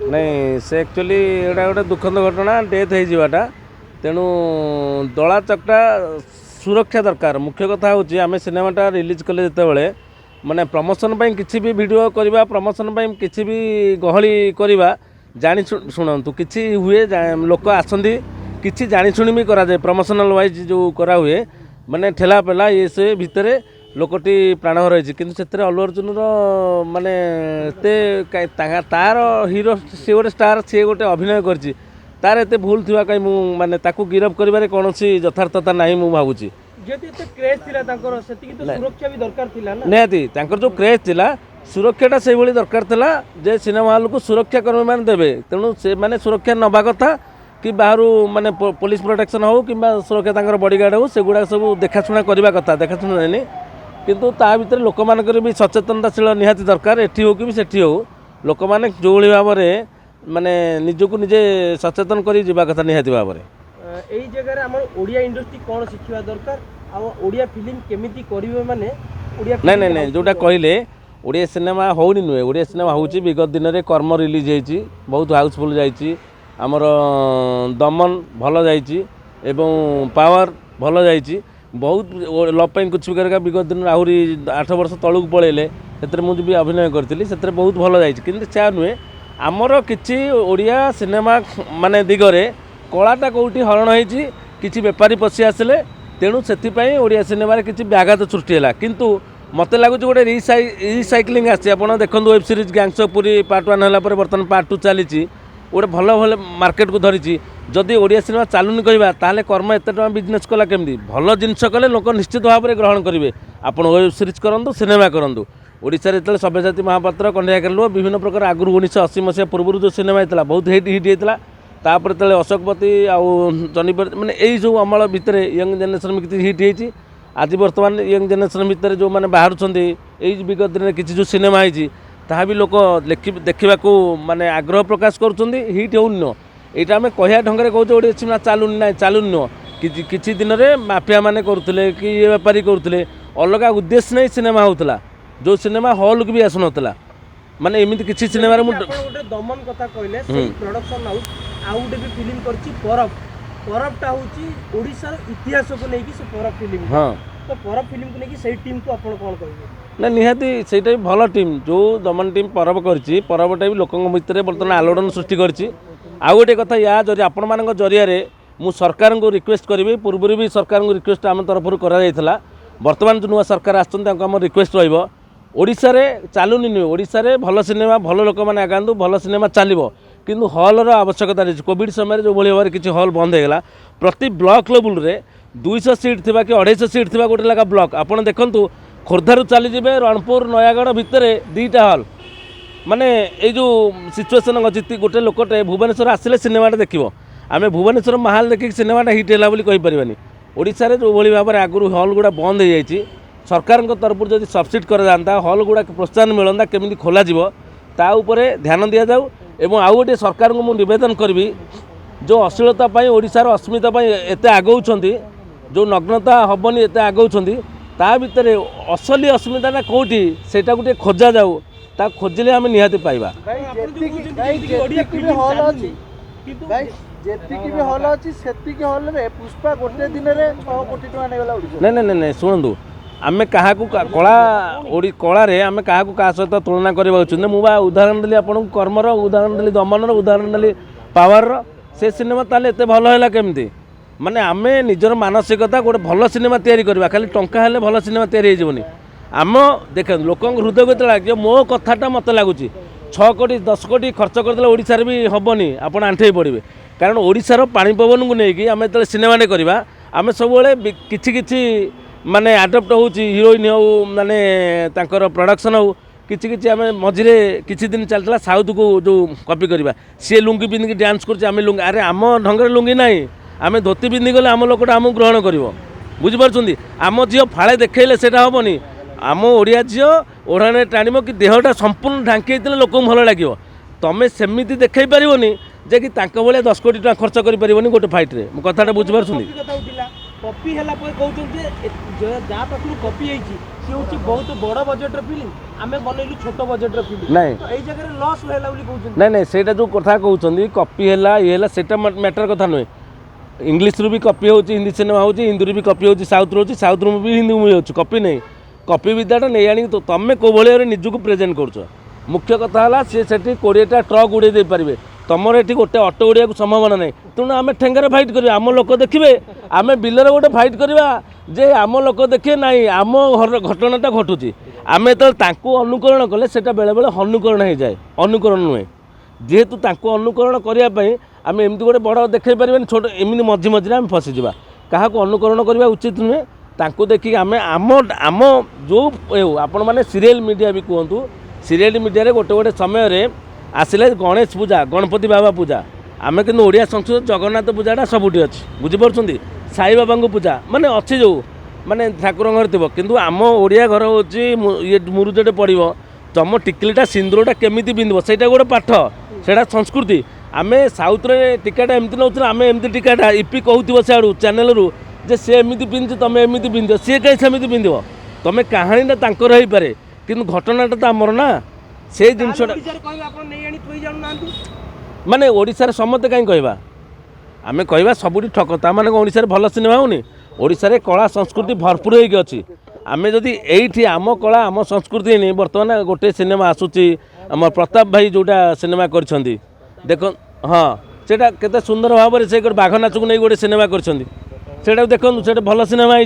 नहीं से एक्चुअली एटा गोटे दुखद घटना डेथ होटा तेणु दला चकटा सुरक्षा दरकार। मुख्य कथा हूँ आम सिनेमाटा रिलीज कले जिते माने प्रमोशन किसी भी वीडियो करवा प्रमोशन किसी भी गहली करवा जानी शुणु किसी हुए लोक आसती किसी जानी शुणी भी कराए प्रमोशनल वाइज जो करा हुए माने ठेला पेला ये से भितर लोकटी प्राण हरई कि अल्लू अर्जुन माने तार हीरो सी गोटे स्टार सी गोटे अभिनय कर तार एत भूल थी कहीं माने ताकू गिरफ कर कौन यथार्थता ना मु भावुची निहाती जो क्रेज थिला सुरक्षाटा से दरकार थिला जे सिनेमा हॉल को सुरक्षा कर्मी मैंने देवे तेणु से माने सुरक्षा नवा कथा कि बाहर माने पुलिस प्रोटेक्शन हो कि सुरक्षा बॉडीगार्ड हो से गुड़ा सब देखाशुना करवा कथा देखाशुना नहीं किंतु ता भीतर लोक मानकर भी सचेतनताशील निहाती दरकार एठी हो कि सेठी हो लोक माने जो भाव में माने निजको निजे सचेतन कर जीवा कथा निहाती भाव में एई जगह हमर ओडिया इंडस्ट्री कोन शिखिबा दरकार आ ओडिया फिल्म केमिति करिवे माने ओडिया नहीं नहीं जोटा कहले ओडिया सिनेमा होनी नुहे ओडिया सिनेमा होची विगत दिन में कर्म रिलीज होती बहुत हाउसफुल जाइए आमर दमन भल जाइए एवं पावर भल जाइए बहुत लव कुछ भी करके विगत दिन आहरी 8 वर्ष तलू पलैले से मुझे भी अभिनय करी से बहुत भल जाइए कि क्या नुहे आमर किसी ओडिया सिनेमा माने दिगरे कलाटा कौटी हरण होती किसी बेपारी पशि आसिले तेणु से ओडिया सिनेमा किसी व्याघात सृष्टि है किंतु मत लगुच गोटे रिसाइक्लिंग आसी आप देखो web series gangs of Puri part 1 है बर्तमान पार्ट 2 चली गोटे भल भल मार्केट को धरी जदि ओडिया सिनेमा चलुनी कहवा ताले कर्म एत टाँग बिजनेस कला केमती भल जिनस कले लोक निश्चित भाव में ग्रहण करेंगे आप वेब सीरीज करूँ सिनेमा करूँ ओडिशा रे सब्यसाची महापात्र कन्हैया केलुआ विभिन्न प्रकार आगुरी 1980 मसीहा पूर्व जो सिनेमा होता बहुत हिट होता तापर तले अशोकपति आउ जनीपर माने यही जो अमल भितर यंग जेनेरेशन में किसी हिट होती आज बर्तमान यंग जेनेरेशन भितर जो मैंने बाहर विगत दिन किसी जो सिनेमा होती ताहा भी लोक देखा माने आग्रह प्रकाश कर हिट होनी न यहाँ आम कह ढंग से कहे ओडिया सिनेमा चलुनी ना चलुनी न किसी दिन में माफिया मैंने करुले कि ये बेपारी करुले अलग उद्देश्य नहीं सिनेमा होता जो सिनेमा हॉल को भी आसुनला माने एमती किसी सिनेमा गोटे दमन कथा कहले प्रोडक्शन हाउस आउ गोटे भी फिल्म करछि परब परबटा होची ओडिसा इतिहास को लेकिन से परब फिल्म हाँ तो परब फिल्म को लेकिन सही टीम को आपण कोन कहबे ना निहाती सेटा भी भल टीम जो दमन टीम परब करछि परबटा भी लोकन भितर बर्तमान आलोड़न सृष्टि करछि आ गोटे कथा या जरि आपण मानक जरिया मु सरकार को रिक्वेस्ट करी पूर्व भी सरकार को रिक्वेस्ट आम तरफ करा जायथला बर्तमान जो नुआ सरकार आम रिक्वेस्ट रहिबो ओडिशा रे चालुनी नुहे ओडिशा रे भल सिनेमा भल लोक मैंने आगातु भल सिनेमा चलो किंतु हॉल आवश्यकता रही कोविड समय जो भाई भाव में किसी हॉल बंद होगा प्रति ब्लॉक लेवल रे 200 सीट थी कि 250 सीट थी गोटे लगा ब्लॉक आपड़ देखूँ खोर्धारू चलीजे रणपुर नयागढ़ भितर 2टा हॉल माने ये जो सिचुएसन अच्छी गोटे लोकटे भुवनेश्वर आसिले सिनेमाटा देखो आम भुवनेश्वर महाल देखिए सिनेमाटा हिट है बोली कहीपरि ओडिशा रे जो भाई भाव में आगुरी हॉल गुड़ा बंद हो जाए सरकार तरफ जब सब्सिडी कराता हॉल गुड़ा प्रोत्साहन मिलता केमी खोल ता उपरे ध्यान दि जाऊ एवं आउ गोटे सरकार को मुझे नवेदन करी जो अश्लीलता ओडिशार अस्मिता एत आगौंट जो नग्नता हेनी एत आगौंट ता भितर असली अस्मिता कौटी से खोजा जाऊ ता खोजिले आम निहाती पाइबा नहीं शुणु आमे क्या कला कलार आम क्या सहित तुलना करवा मुझे उदाहरण देली आपको कर्मर उदाहरण देली दमनर उदाहरण देली पावर से सिनेमा ताले एत भल है केमती माने आमे निजर मानसिकता गोटे भल सिनेमा तैयारी करवा खाली टंका हेले भल सिनेमा तैयारी होनी आम देख लोक हृदय को लगे मो कथाटा मत लगुच 6 कोटी 10 कोटी खर्च करदे ओडिशार भी हेनी आप आंठे पड़े कारण ओडिशार पानी पवन को लेकिन आम जो सिनेमाटे करवा आम सब किछि माने आडप्ट हो हिरोइन हो माने तांकर प्रोडक्शन हो किसी आम मझे किसी दिन चलता साउथ को जो कॉपी करवा सी लुंगी पिंधिक डांस कर लुंगी अरे आम ढंग लुंगी ना आम धोती पिंधि गले आम लोकटा आमको ग्रहण कर बुझीपार आम झील फाड़े देखले से हेनी आम ओडिया झील ओढ़ाने टाणिब कि देहटा संपूर्ण ढांकी लोक भल लगे तुम सेमती देखई पारनी जे कि भाया 10 कोटी टका खर्च कर गोटे फाइट रे कथाटा बुझीपार कॉपी हैला पर कहउछन जे जा पाखु कॉपी हेची सी होची बहुत बड़ बजट रो फिल्म आमे बनैलु छोट बजट रो फिल्म नहीं तो एई जगह लॉस होला बोली कहउछन नहीं नहीं सेटा जो कथा कहउछन कॉपी हैला ये हैला सेटा मैटर कथा नुहे इंग्लिश रू भी कॉपी होची हिंदी सिनेमा होची हिंदी रू भी कॉपी होची साउथ रू होची साउथ रू भी हिंदी मूवी होची कॉपी नहीं कॉपी विद्याटा नहीं आनी तो तमे को भले निजको प्रेजेंट करछ मुख्य कथा है सी से 20टा ट्रक उड़े दे पारे तुमर ये गोटे ऑटो उड़िया संभावना नहीं तेणु आम ठेंगार फाइट करा आम लोक देखिए आम बिलर गोटे फाइट करवा जे आम लोक देखिए ना आम घटनाटा घटुची आम तो अनुकरण कले से बेले बेले अनुकरण हो जाए अनुकरण नुहे जेहेतु अनुकरण करने आम एमती गोटे बड़ देखे पारे छोट एमती मझी मझे आम फसीजा क्या अनुकरण करवा उचित नुहे तांको देखिए आम आम आम जो आपण मैंने सीरियल मीडिया भी कहतु सीरियल मीडिया रे गोटे गोटे समय आसिले गणेश पूजा गणपति बाबा पूजा आम कि ओडिया संस्कृति जगन्नाथ पूजाटा सबुठी अच्छी बुझीपार साई बाबा पूजा माने अच्छी जो माने ठाकुर घर थी किंतु आम ओडिया घर हूँ ये मुरुजटे पड़ो तुम टिकलीटा सिंदूरटा केमी पिंधब से गोटे पाठ से संस्कृति आम साउथ रे टीकाटा एमती नौ आम एमती टीकाटा इपी कहूब सियाड़ू चैनल रू जे सी एमती पिंधि तुम एमती पिंध सी कहीं सेमती पिंधब तुम कहानीटा तांकर हो पारे किंतु घटनाटा तो आमर ना से जिनसटा माने ओडिशार समस्ते कहीं कहवा आम कहवा सबुठी ठक ता माने ओडिशार भल सिनेमा होनी ओडिशार कला संस्कृति भरपूर होगी अच्छी आम जदि एठी आम कला आम संस्कृति नहीं बर्तमान गोटे सिनेमा आसूची आम प्रताप भाई जोटा सिनेमा कर देख हाँ सेटा केते सुंदर भाव से बाघ नाच को नहीं गोटे सिनेमा कर देखो से भल सिनेमा